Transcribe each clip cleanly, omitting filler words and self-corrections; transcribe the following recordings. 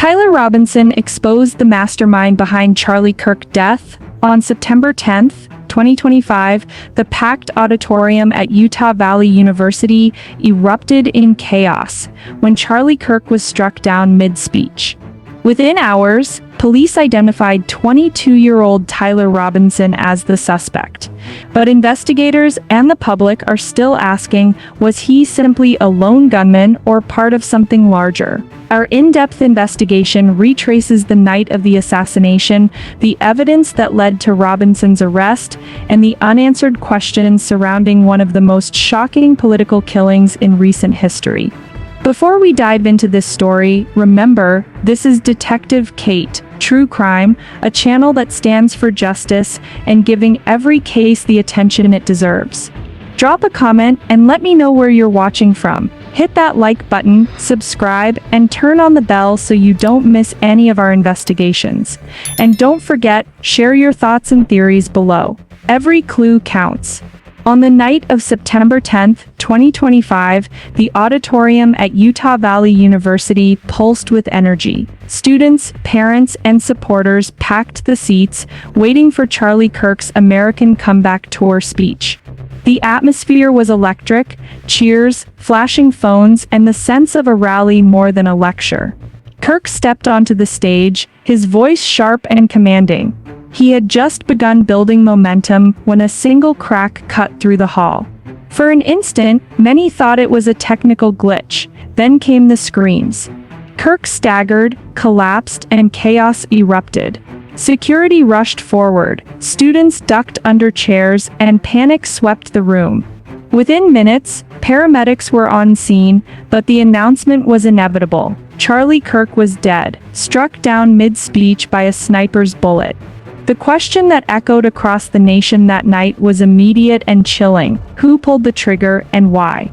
Tyler Robinson exposed the mastermind behind Charlie Kirk death. On September 10, 2025, the packed auditorium at Utah Valley University erupted in chaos when Charlie Kirk was struck down mid-speech. Within hours, police identified 22-year-old Tyler Robinson as the suspect. But investigators and the public are still asking, was he simply a lone gunman or part of something larger? Our in-depth investigation retraces the night of the assassination, the evidence that led to Robinson's arrest, and the unanswered questions surrounding one of the most shocking political killings in recent history. Before we dive into this story, remember, this is Detective Kate, True Crime, a channel that stands for justice and giving every case the attention it deserves. Drop a comment and let me know where you're watching from. Hit that like button, subscribe, and turn on the bell so you don't miss any of our investigations. And don't forget, share your thoughts and theories below. Every clue counts. On the night of September 10, 2025, the auditorium at Utah Valley University pulsed with energy. Students, parents, and supporters packed the seats, waiting for Charlie Kirk's American Comeback Tour speech. The atmosphere was electric, cheers, flashing phones, and the sense of a rally more than a lecture. Kirk stepped onto the stage, his voice sharp and commanding. He had just begun building momentum when a single crack cut through the hall. For an instant, many thought it was a technical glitch. Then came the screams. Kirk staggered, collapsed, and chaos erupted. Security rushed forward, students ducked under chairs, and panic swept the room. Within minutes, paramedics were on scene, but the announcement was inevitable. Charlie Kirk was dead, struck down mid-speech by a sniper's bullet. The question that echoed across the nation that night was immediate and chilling: who pulled the trigger and why?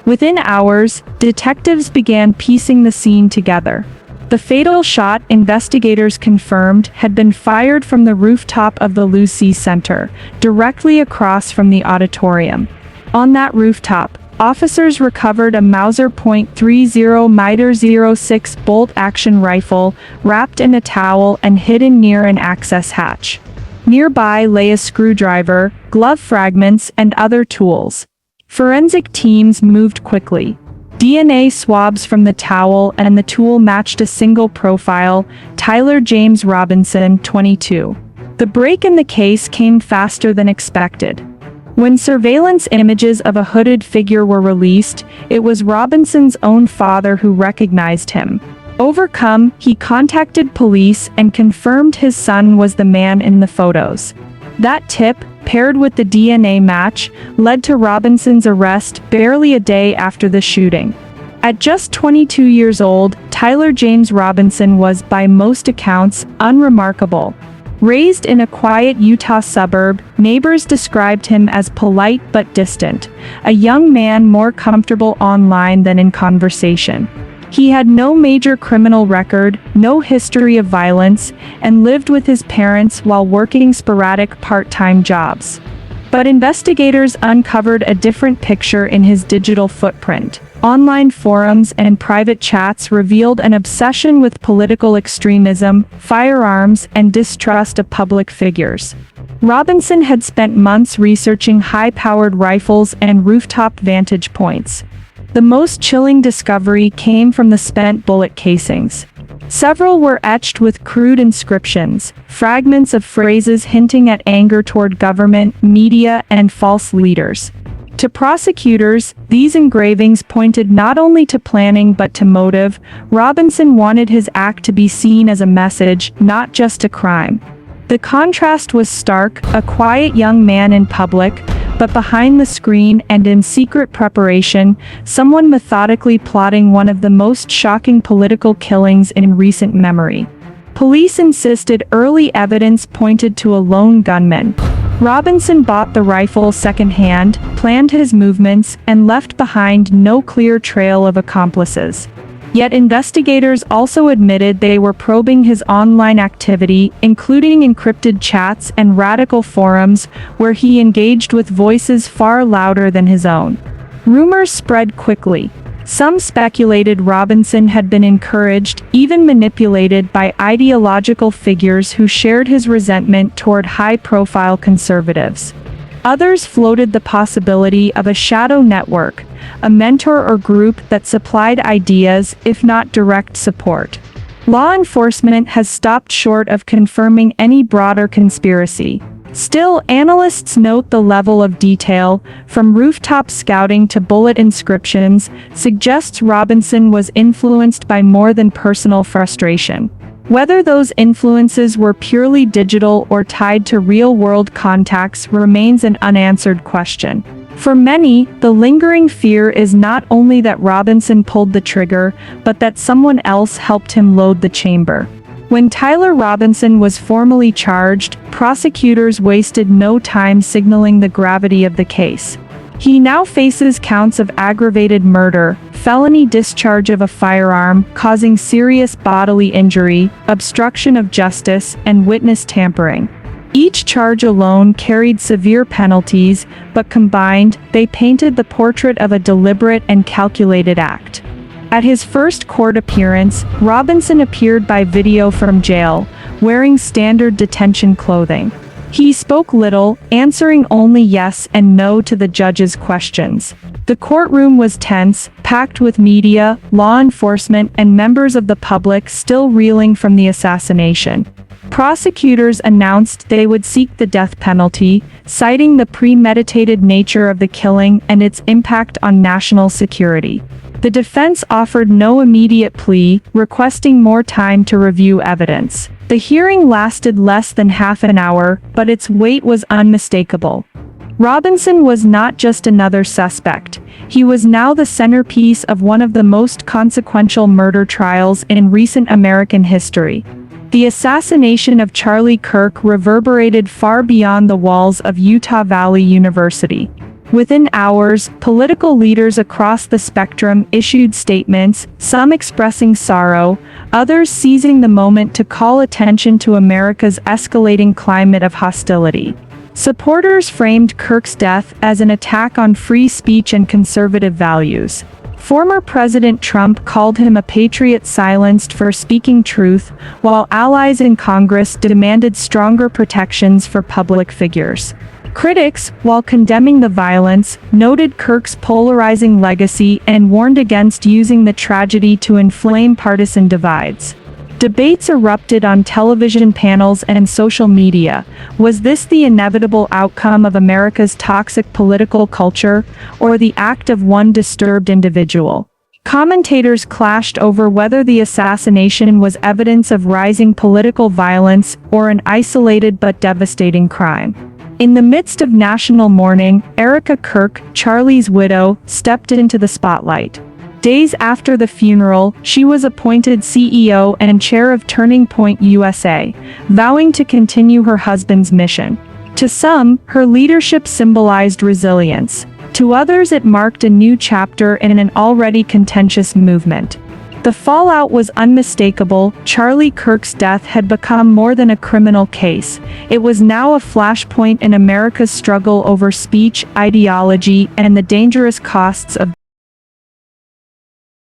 Within hours, detectives began piecing the scene together. The fatal shot, investigators confirmed, had been fired from the rooftop of the Lucy Center, directly across from the auditorium. On that rooftop, officers recovered a Mauser .30 miter 06 bolt-action rifle, wrapped in a towel and hidden near an access hatch. Nearby lay a screwdriver, glove fragments, and other tools. Forensic teams moved quickly. DNA swabs from the towel and the tool matched a single profile: Tyler James Robinson, 22. The break in the case came faster than expected. When surveillance images of a hooded figure were released, it was Robinson's own father who recognized him. Overcome, he contacted police and confirmed his son was the man in the photos. That tip, paired with the DNA match, led to Robinson's arrest barely a day after the shooting. At just 22 years old, Tyler James Robinson was, by most accounts, unremarkable. Raised in a quiet Utah suburb, neighbors described him as polite but distant, a young man more comfortable online than in conversation. He had no major criminal record, no history of violence, and lived with his parents while working sporadic part-time jobs. But investigators uncovered a different picture in his digital footprint. Online forums and private chats revealed an obsession with political extremism, firearms, and distrust of public figures. Robinson had spent months researching high-powered rifles and rooftop vantage points. The most chilling discovery came from the spent bullet casings. Several were etched with crude inscriptions, fragments of phrases hinting at anger toward government, media, and false leaders. To prosecutors, these engravings pointed not only to planning but to motive. Robinson wanted his act to be seen as a message, not just a crime. The contrast was stark: a quiet young man in public, but behind the screen and in secret preparation, someone methodically plotting one of the most shocking political killings in recent memory. Police insisted early evidence pointed to a lone gunman. Robinson bought the rifle secondhand, planned his movements, and left behind no clear trail of accomplices. Yet investigators also admitted they were probing his online activity, including encrypted chats and radical forums where he engaged with voices far louder than his own. Rumors spread quickly. Some speculated Robinson had been encouraged, even manipulated by ideological figures who shared his resentment toward high-profile conservatives. Others floated the possibility of a shadow network, a mentor or group that supplied ideas, if not direct support. Law enforcement has stopped short of confirming any broader conspiracy. Still, analysts note the level of detail, from rooftop scouting to bullet inscriptions, suggests Robinson was influenced by more than personal frustration. Whether those influences were purely digital or tied to real-world contacts remains an unanswered question. For many, the lingering fear is not only that Robinson pulled the trigger, but that someone else helped him load the chamber. When Tyler Robinson was formally charged, prosecutors wasted no time signaling the gravity of the case. He now faces counts of aggravated murder, felony discharge of a firearm causing serious bodily injury, obstruction of justice, and witness tampering. Each charge alone carried severe penalties, but combined, they painted the portrait of a deliberate and calculated act. At his first court appearance, Robinson appeared by video from jail, wearing standard detention clothing. He spoke little, answering only yes and no to the judge's questions. The courtroom was tense, packed with media, law enforcement, and members of the public still reeling from the assassination. Prosecutors announced they would seek the death penalty, citing the premeditated nature of the killing and its impact on national security. The defense offered no immediate plea, requesting more time to review evidence. The hearing lasted less than half an hour, but its weight was unmistakable. Robinson was not just another suspect. He was now the centerpiece of one of the most consequential murder trials in recent American history. The assassination of Charlie Kirk reverberated far beyond the walls of Utah Valley University. Within hours, political leaders across the spectrum issued statements, some expressing sorrow, others seizing the moment to call attention to America's escalating climate of hostility. Supporters framed Kirk's death as an attack on free speech and conservative values. Former President Trump called him a patriot silenced for speaking truth, while allies in Congress demanded stronger protections for public figures. Critics, while condemning the violence, noted Kirk's polarizing legacy and warned against using the tragedy to inflame partisan divides. Debates erupted on television panels and social media. Was this the inevitable outcome of America's toxic political culture, or the act of one disturbed individual? Commentators clashed over whether the assassination was evidence of rising political violence or an isolated but devastating crime. In the midst of national mourning, Erika Kirk, Charlie's widow, stepped into the spotlight. Days after the funeral, she was appointed CEO and chair of Turning Point USA, vowing to continue her husband's mission. To some, her leadership symbolized resilience. To others, it marked a new chapter in an already contentious movement. The fallout was unmistakable. Charlie Kirk's death had become more than a criminal case. It was now a flashpoint in America's struggle over speech, ideology, and the dangerous costs of